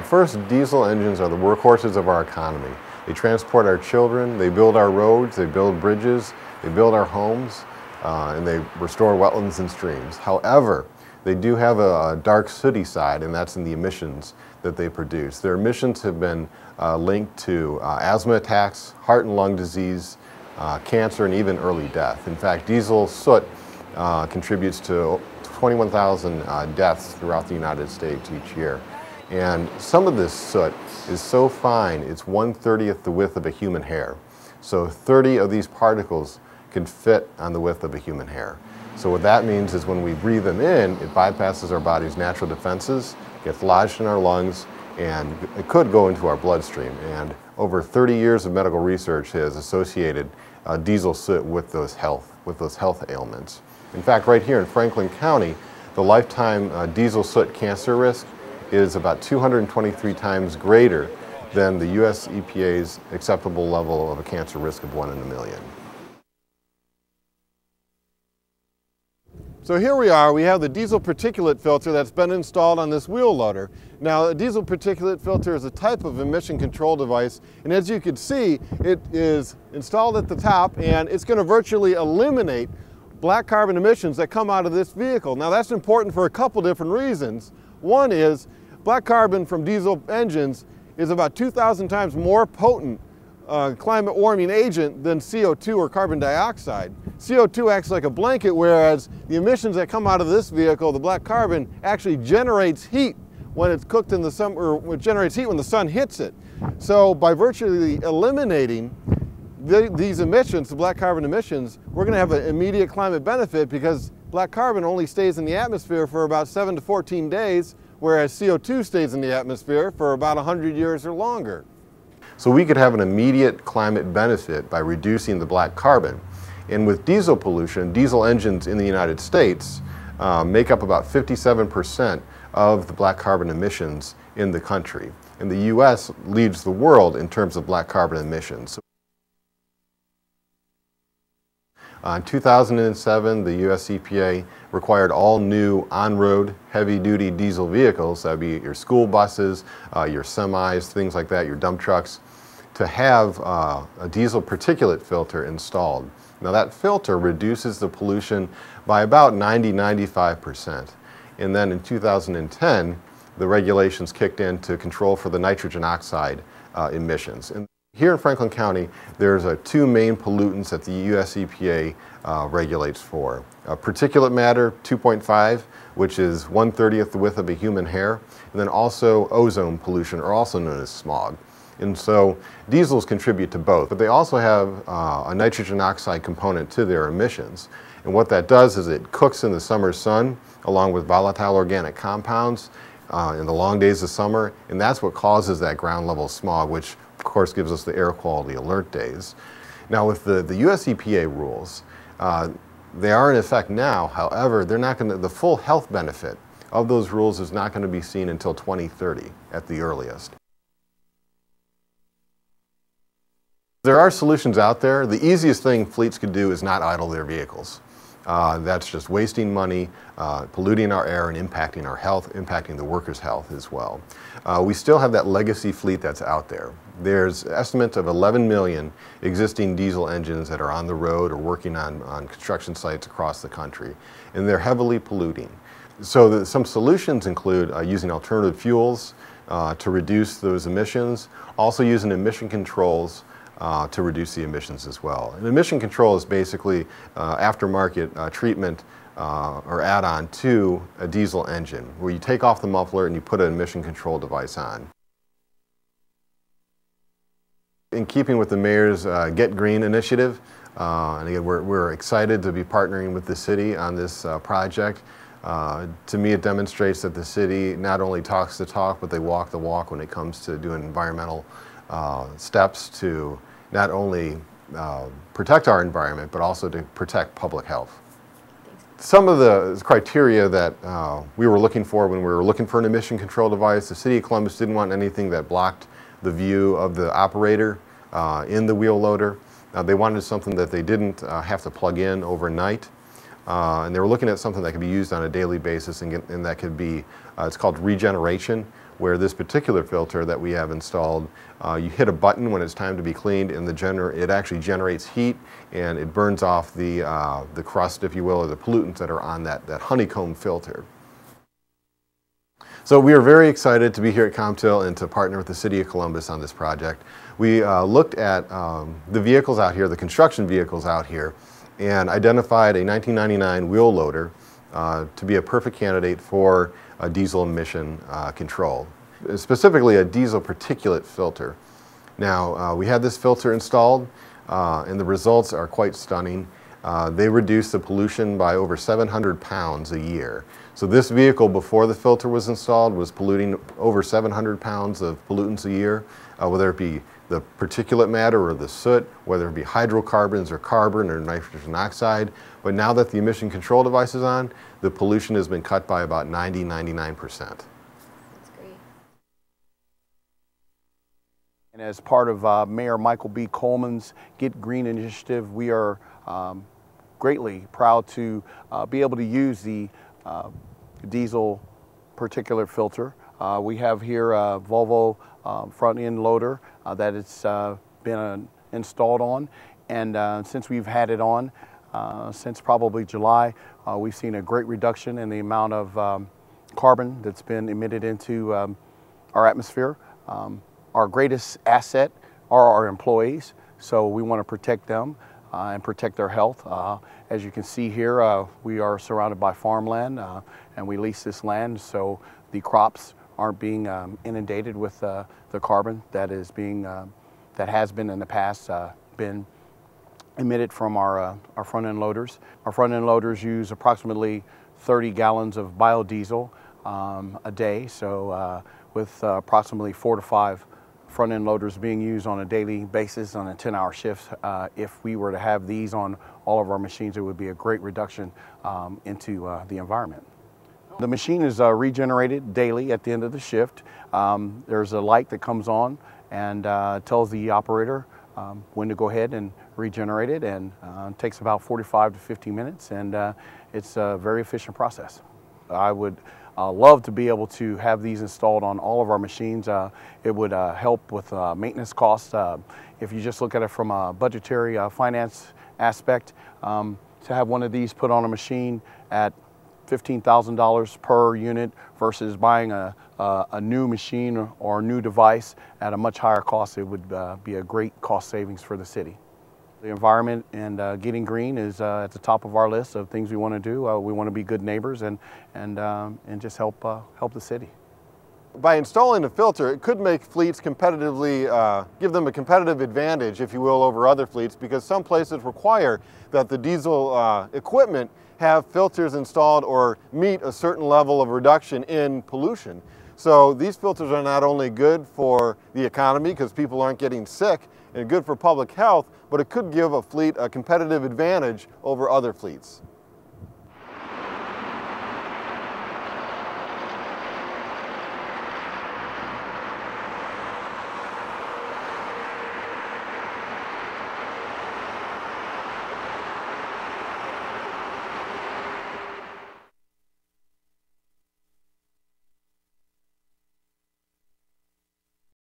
first, diesel engines are the workhorses of our economy. They transport our children, they build our roads, they build bridges, they build our homes, and they restore wetlands and streams. However, they do have a dark sooty side, and that's in the emissions that they produce. Their emissions have been linked to asthma attacks, heart and lung disease, cancer, and even early death. In fact, diesel soot contributes to 21,000 deaths throughout the United States each year. And some of this soot is so fine, it's 1/30th the width of a human hair. So 30 of these particles can fit on the width of a human hair. So what that means is when we breathe them in, it bypasses our body's natural defenses, gets lodged in our lungs, and it could go into our bloodstream. And over 30 years of medical research has associated diesel soot with those health ailments. In fact, right here in Franklin County, the lifetime diesel soot cancer risk is about 223 times greater than the U.S. EPA's acceptable level of a cancer risk of 1 in a million. So here we are, we have the diesel particulate filter that's been installed on this wheel loader. Now, a diesel particulate filter is a type of emission control device, and as you can see, it is installed at the top, and it's going to virtually eliminate black carbon emissions that come out of this vehicle. Now, that's important for a couple different reasons. One is, black carbon from diesel engines is about 2,000 times more potent climate warming agent than CO2 or carbon dioxide. CO2 acts like a blanket, whereas the emissions that come out of this vehicle, the black carbon, actually generates heat when it's cooked in the sun, or it generates heat when the sun hits it. So by virtually eliminating these emissions, the black carbon emissions, we're going to have an immediate climate benefit because black carbon only stays in the atmosphere for about 7 to 14 days, whereas CO2 stays in the atmosphere for about 100 years or longer. So we could have an immediate climate benefit by reducing the black carbon. And with diesel pollution, diesel engines in the United States make up about 57% of the black carbon emissions in the country. And the U.S. leads the world in terms of black carbon emissions. In 2007, the U.S. EPA required all new on-road heavy-duty diesel vehicles, that would be your school buses, your semis, things like that, your dump trucks, to have a diesel particulate filter installed. Now that filter reduces the pollution by about 90–95%. And then in 2010, the regulations kicked in to control for the nitrogen oxide emissions. And here in Franklin County, there's two main pollutants that the U.S. EPA regulates for. Particulate matter 2.5, which is 1/30th the width of a human hair, and then also ozone pollution, or also known as smog. And so diesels contribute to both, but they also have a nitrogen oxide component to their emissions. And what that does is it cooks in the summer sun along with volatile organic compounds in the long days of summer, and that's what causes that ground level smog, which of course gives us the air quality alert days. Now with the US EPA rules, they are in effect now. However, they're not going to, the full health benefit of those rules is not going to be seen until 2030 at the earliest. There are solutions out there. The easiest thing fleets could do is not idle their vehicles. That's just wasting money, polluting our air, and impacting our health, impacting the workers' health as well. We still have that legacy fleet that's out there. There's estimates of 11 million existing diesel engines that are on the road or working on construction sites across the country, and they're heavily polluting. So some solutions include using alternative fuels to reduce those emissions, also using emission controls to reduce the emissions as well. And emission control is basically aftermarket treatment or add-on to a diesel engine, where you take off the muffler and you put an emission control device on. In keeping with the Mayor's Get Green initiative, and again, we're excited to be partnering with the city on this project. To me, it demonstrates that the city not only talks the talk, but they walk the walk when it comes to doing environmental steps to not only protect our environment, but also to protect public health. Some of the criteria that we were looking for when we were looking for an emission control device, the City of Columbus didn't want anything that blocked the view of the operator in the wheel loader. They wanted something that they didn't have to plug in overnight. and they were looking at something that could be used on a daily basis, and that could be, it's called regeneration, where this particular filter that we have installed, you hit a button when it's time to be cleaned, and it actually generates heat, and it burns off the crust, if you will, or the pollutants that are on that honeycomb filter. So we are very excited to be here at CompTIL and to partner with the City of Columbus on this project. We looked at the vehicles out here, the construction vehicles out here, and identified a 1999 wheel loader to be a perfect candidate for a diesel emission control, specifically a diesel particulate filter. Now, we had this filter installed, and the results are quite stunning. They reduce the pollution by over 700 pounds a year. So this vehicle, before the filter was installed, was polluting over 700 pounds of pollutants a year, whether it be the particulate matter or the soot, whether it be hydrocarbons or carbon or nitrogen oxide. But now that the emission control device is on, the pollution has been cut by about 99%. That's great. And as part of Mayor Michael B. Coleman's Get Green initiative, we are greatly proud to be able to use the diesel particulate filter. We have here a Volvo front end loader that it's been installed on, and since we've had it on since probably July, we've seen a great reduction in the amount of carbon that's been emitted into our atmosphere. Our greatest asset are our employees, so we want to protect them and protect their health. As you can see here, we are surrounded by farmland, and we lease this land so the crops aren't being inundated with the carbon that is being that has been in the past been emitted from our front end loaders. Our front end loaders use approximately 30 gallons of biodiesel a day, so with approximately 4 to 5 front end loaders being used on a daily basis on a 10-hour shift. If we were to have these on all of our machines, it would be a great reduction into the environment. The machine is regenerated daily at the end of the shift. There's a light that comes on and tells the operator when to go ahead and regenerate it, and it takes about 45 to 50 minutes, and it's a very efficient process. I would love to be able to have these installed on all of our machines. It would help with maintenance costs. If you just look at it from a budgetary finance aspect, to have one of these put on a machine at $15,000 per unit versus buying a new machine or a new device at a much higher cost, it would be a great cost savings for the city. The environment and getting green is at the top of our list of things we want to do. We want to be good neighbors and just help the city. By installing a filter, it could make fleets competitively, give them a competitive advantage, if you will, over other fleets, because some places require that the diesel equipment have filters installed or meet a certain level of reduction in pollution. So these filters are not only good for the economy because people aren't getting sick, and good for public health, but it could give a fleet a competitive advantage over other fleets.